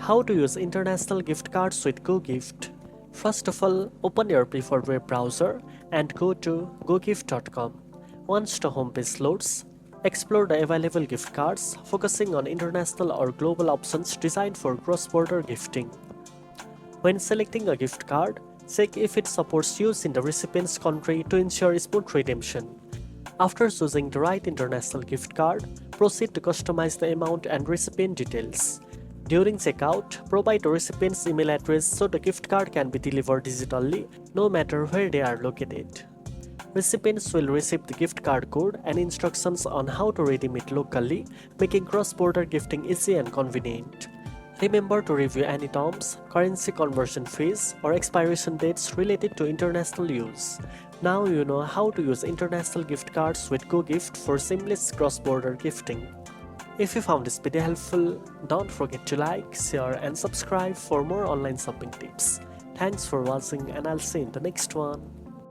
How to use international gift cards with GoGift. First of all, open your preferred web browser and go to gogift.com. Once the homepage loads, explore the available gift cards, focusing on international or global options designed for cross-border gifting. When selecting a gift card, check if it supports use in the recipient's country to ensure smooth redemption. After choosing the right international gift card, proceed to customize the amount and recipient details. During checkout, provide the recipient's email address so the gift card can be delivered digitally, no matter where they are located. Recipients will receive the gift card code and instructions on how to redeem it locally, making cross-border gifting easy and convenient. Remember to review any terms, currency conversion fees, or expiration dates related to international use. Now you know how to use international gift cards with GoGift for seamless cross-border gifting. If you found this video helpful, don't forget to like, share, and subscribe for more online shopping tips. Thanks for watching, and I'll see you in the next one.